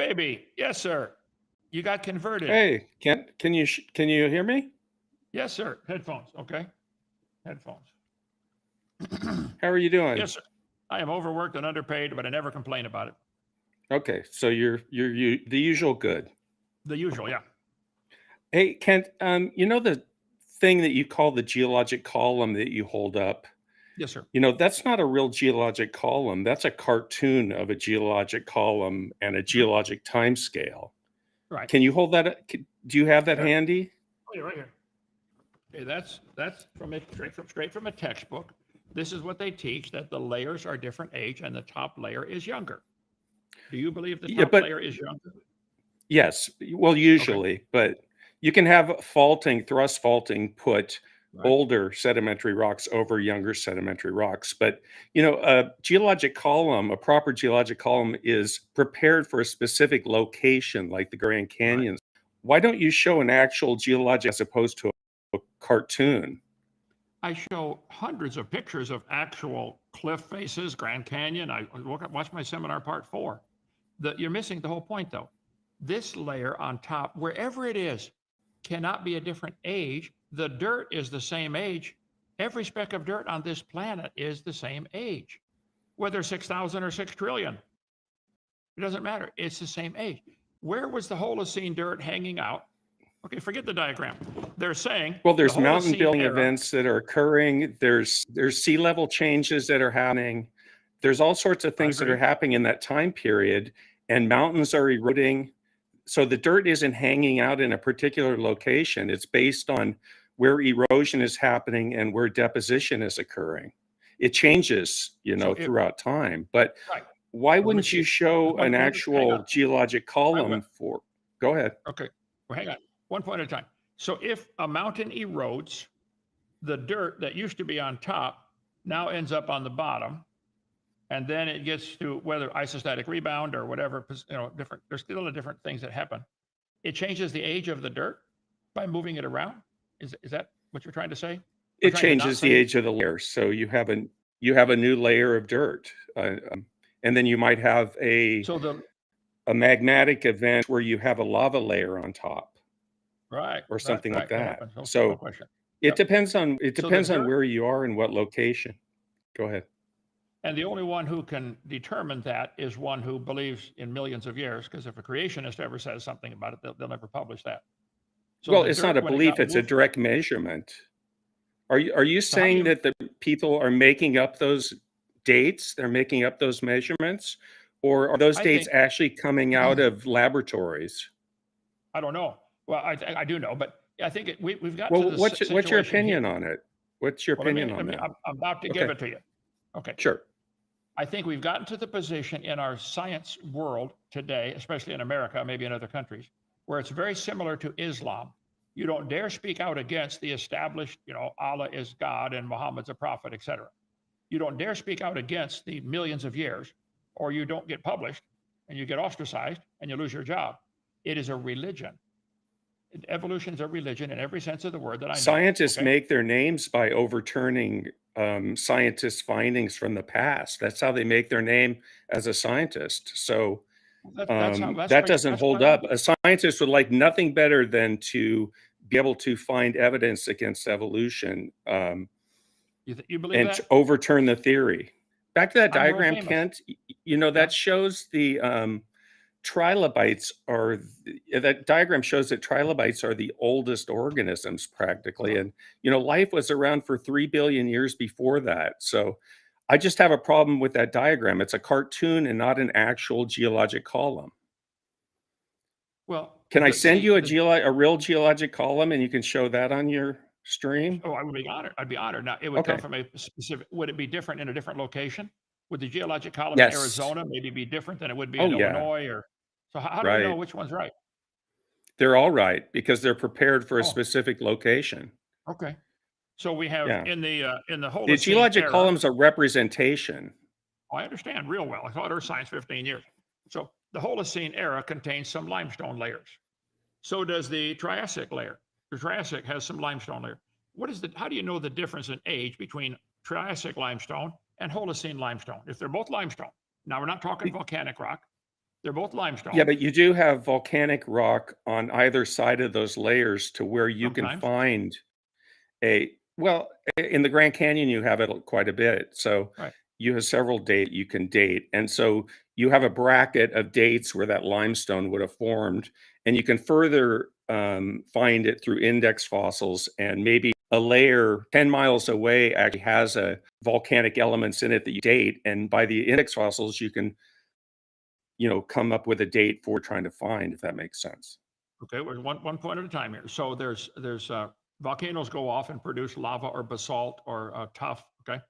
Crybaby. Yes, sir. You got converted. Hey, Kent, can you hear me? Yes, sir. Headphones. Okay. Headphones. How are you doing? Yes, sir. I am overworked and underpaid, but I never complain about it. Okay, so you're the usual good. The usual, yeah. Hey, Kent, you know the thing that you call the geologic column that you hold up? Yes, sir. You know, that's not a real geologic column. That's a cartoon of a geologic column and a geologic time scale. Right. Can you hold that? Do you have that Sure. handy? Oh, you're right here. Okay, that's straight from a textbook. This is what they teach, that the layers are different age and the top layer is younger. Do you believe the Yeah, top but layer is younger? yes, well, Okay. usually, but you can have thrust faulting put Right. older sedimentary rocks over younger sedimentary rocks. But, you know, a proper geologic column is prepared for a specific location, like the Grand Right. Canyons. Why don't you show an actual geologic as opposed to a cartoon? I show hundreds of pictures of actual cliff faces, Grand Canyon. Watch my seminar part 4. You're missing the whole point, though. This layer on top, wherever it is, cannot be a different age. The dirt is the same age. Every speck of dirt on this planet is the same age, whether 6,000 or 6 trillion. It doesn't matter. It's the same age. Where was the Holocene dirt hanging out? Okay, forget the diagram. They're saying, well, there's the mountain Holocene building era, events that are occurring. There's sea level changes that are happening. There's all sorts of I things that are agree. happening in that time period, and mountains are eroding. So the dirt isn't hanging out in a particular location. It's based on where erosion is happening and where deposition is occurring. It changes, you know, throughout time. But Right. why Well, let me wouldn't see. you show an Hang actual on. geologic I column will. for? Go ahead. Okay. Well, hang on. One point at a time. So if a mountain erodes, the dirt that used to be on top now ends up on the bottom, and then it gets to whether isostatic rebound or whatever, different. There's still the different things that happen. It changes the age of the dirt by moving it around. Is that what you're trying to say? It changes the age of the layer. So you have a new layer of dirt, and then you might have a magmatic event where you have a lava layer on top, or something like that. So no question. it depends on where you are and what location. Go ahead. And the only one who can determine that is one who believes in millions of years, because if a creationist ever says something about it, they'll never publish that. So well, it's not a belief, it's a direct measurement. Are you saying that the people are making up those dates? They're making up those measurements? Or are those dates actually coming out of laboratories? I don't know. Well, I do know, but I think we've got to the situation. What's your opinion on it? What's your opinion on that? I'm about to give it to you. Okay. Sure. I think we've gotten to the position in our science world today, especially in America, maybe in other countries, where it's very similar to Islam. You don't dare speak out against the established, Allah is God and Muhammad's a prophet, etc. You don't dare speak out against the millions of years, or you don't get published and you get ostracized and you lose your job. It is a religion. Evolution is a religion in every sense of the word that I know. Scientists make their names by overturning scientists' findings from the past. That's how they make their name as a scientist. So that doesn't hold up. A scientist would like nothing better than to be able to find evidence against evolution you believe and that? Overturn the theory. Back to that diagram, Kent, that shows the trilobites that diagram shows that trilobites are the oldest organisms practically. And, life was around for 3 billion years before that. So I just have a problem with that diagram. It's a cartoon and not an actual geologic column. Well, can I send you a real geologic column and you can show that on your stream? Oh, I would be honored. I'd be honored. Now, it would come from a specific, would it be different in a different location? Would the geologic column in Arizona maybe be different than it would be in Illinois? So how do you know which one's right? They're all right because they're prepared for a specific location. Okay. So we have in the Holocene the geologic column's a representation. Oh, I understand real well. I taught earth science 15 years. So the Holocene era contains some limestone layers. So does the Triassic layer. The Triassic has some limestone layer. How do you know the difference in age between Triassic limestone and Holocene limestone if they're both limestone? Now we're not talking volcanic rock. They're both limestone. Yeah, but you do have volcanic rock on either side of those layers to where you can Sometimes. find well, in the Grand Canyon, you have it quite a bit. So Right. you have several date you can date. And so you have a bracket of dates where that limestone would have formed. And you can further find it through index fossils, and maybe a layer 10 miles away actually has a volcanic elements in it that you date. And by the index fossils, you can, come up with a date for trying to find, if that makes sense. Okay, we're one point at a time here. So there's volcanoes go off and produce lava or basalt or tuff, okay?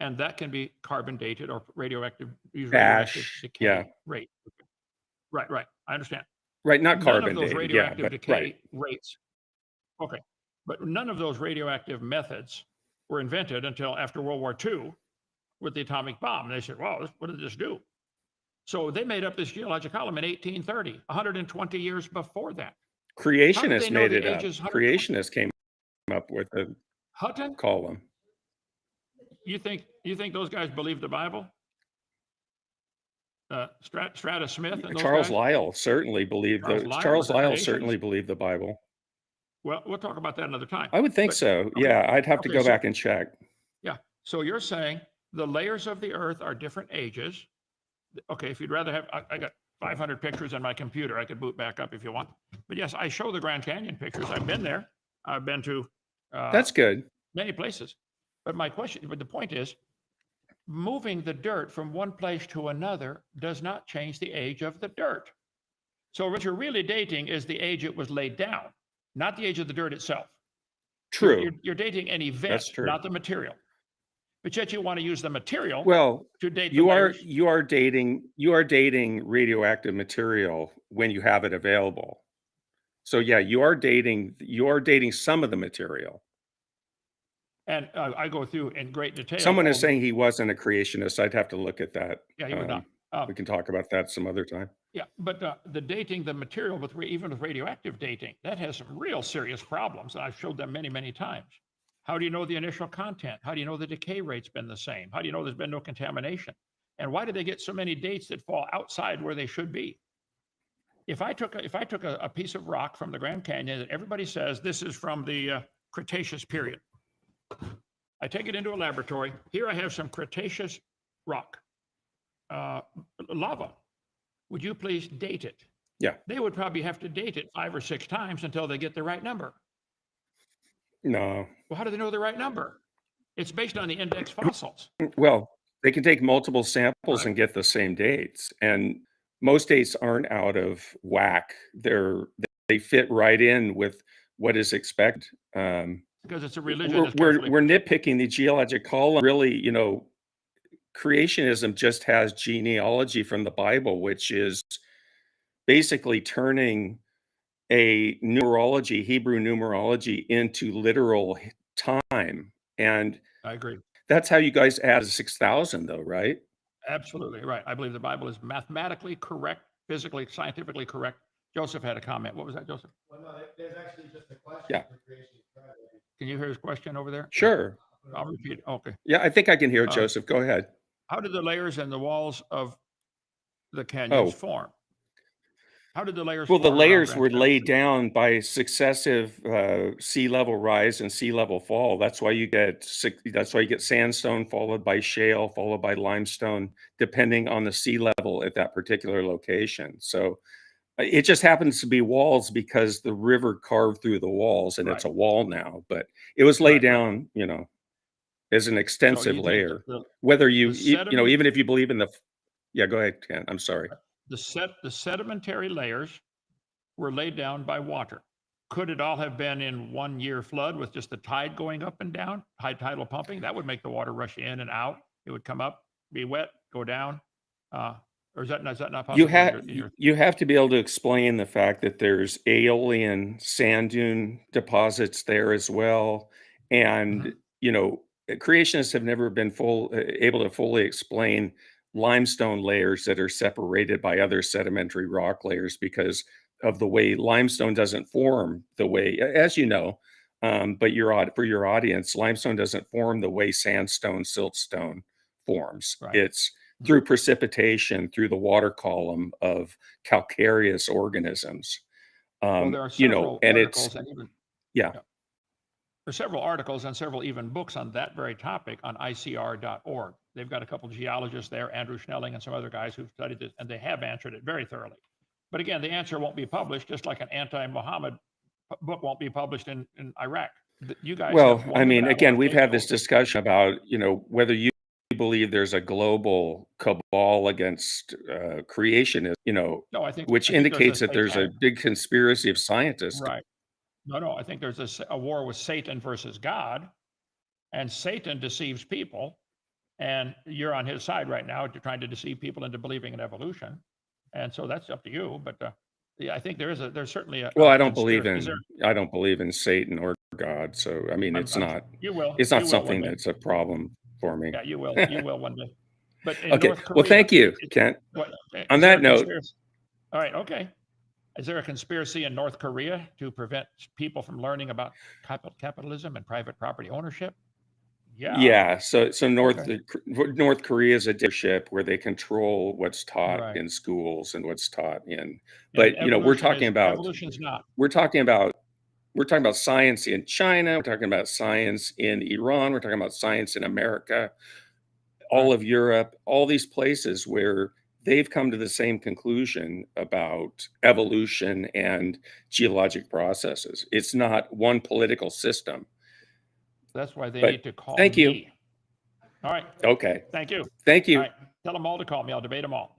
And that can be carbon dated or radioactive, use radioactive Ash, yeah. decay rate. Right, right. I understand. Right, not None of carbon those dated, yeah, radioactive but right. decay rates. Okay. But none of those radioactive methods were invented until after World War II with the atomic bomb. And they said, wow, what did this do? So they made up this geologic column in 1830, 120 years before that. Creationists know made the it up. ages 120? Creationists came up with a Hutton, column. you think those guys believe the Bible? Strata Smith and those Charles guys? Lyell certainly believed Charles the Lyell Charles was a Lyell certainly creationist. believed the Bible. Well, we'll talk about that another time. I would think But, so. okay, Yeah, I'd have to okay, go so back and check. yeah. So you're saying the layers of the Earth are different ages. Okay, if you'd rather have, I got 500 pictures on my computer. I could boot back up if you want. But yes, I show the Grand Canyon pictures. I've been there. I've been to That's good. many places. But the point is, moving the dirt from one place to another does not change the age of the dirt. So what you're really dating is the age it was laid down, not the age of the dirt itself. True. You're dating an event, That's true. not the material. But yet you want to use the material Well, to date the you are layers. dating radioactive material when you have it available. So yeah, you are dating some of the material. And I go through in great detail. Someone is saying he wasn't a creationist. I'd have to look at that. Yeah, he was not. We can talk about that some other time. Yeah, but the dating the material even with radioactive dating, that has some real serious problems. And I've showed them many, many times. How do you know the initial content? How do you know the decay rate's been the same? How do you know there's been no contamination? And why do they get so many dates that fall outside where they should be? If I took a piece of rock from the Grand Canyon that everybody says this is from the Cretaceous period, I take it into a laboratory. Here I have some Cretaceous rock, lava. Would you please date it? Yeah. They would probably have to date it 5 or 6 times until they get the right number. No. Well, how do they know the right number? It's based on the index fossils. Well, they can take multiple samples Right. and get the same dates, and most dates aren't out of whack. They fit right in with what is expected. Because it's a religion. We're nitpicking the geologic column. Really, creationism just has genealogy from the Bible, which is basically turning a numerology, Hebrew numerology, into literal time. And I agree. that's how you guys add 6,000, though, right? Absolutely right. I believe the Bible is mathematically correct, physically, scientifically correct. Joseph had a comment. What was that, Joseph? Well, no, there's actually just a question Yeah. for creation of Crybaby. Can you hear his question over there? Sure. I'll repeat it. Okay. Yeah, I think I can hear it, Joseph. Go ahead. How did the layers and the walls of the canyons Oh. form? How did the layers Well, the form around layers Grand were Canyon? laid down by successive sea level rise and sea level fall. That's why you get sandstone followed by shale followed by limestone, depending on the sea level at that particular location. So it just happens to be walls because the river carved through the walls, and it's a wall now. But it was laid Right, down, as an extensive you think layer. the Whether you, sediment- even if you believe in yeah, go ahead, Ken. I'm sorry. the sedimentary layers were laid down by water. Could it all have been in 1 year flood with just the tide going up and down, high tidal pumping? That would make the water rush in and out. It would come up, be wet, go down. Or is that not possible? You have to be able to explain the fact that there's Aeolian sand dune deposits there as well, and creationists have never been able to fully explain limestone layers that are separated by other sedimentary rock layers because of the way limestone doesn't form the way, as you know, but for your audience, limestone doesn't form the way sandstone, siltstone forms. Right. It's through precipitation, through the water column of calcareous organisms. Well, there are You know, several and articles it's, and even yeah. there's several articles and several even books on that very topic on ICR.org. They've got a couple of geologists there, Andrew Schnelling and some other guys who've studied this, and they have answered it very thoroughly. But again, the answer won't be published, just like an anti-Muhammad book won't be published in Iraq. You guys Well, have won I the mean, battle again, and we've taken had this over. discussion about, you know, whether you believe there's a global cabal against creationism, you know, No, I think which there's indicates that there's a satanic, big conspiracy of scientists. right. No, I think there's a war with Satan versus God, and Satan deceives people, and you're on his side right now. You're trying to deceive people into believing in evolution, and so that's up to you. But yeah, I think there's certainly a Well, I don't believe conspiracy. in Satan or God. So, I mean, it's not You will one something day. that's a problem for me. Yeah, you will one day. But in Okay. North Korea, Well, thank you, Kent. what, On is there that a note, conspiracy? All right, okay. Is there a conspiracy in North Korea to prevent people from learning about capitalism and private property ownership? yeah. So Okay. North Korea is a dictatorship where they control what's taught Right. in schools and what's taught in. And But you know, evolution's not. we're talking about science in China. We're talking about science in Iran. We're talking about science in America, all Right. of Europe, all these places where they've come to the same conclusion about evolution and geologic processes. It's not one political system. That's why they But need to call thank you. me. All right. Okay. Thank you. Thank you. All right. Tell them all to call me. I'll debate them all.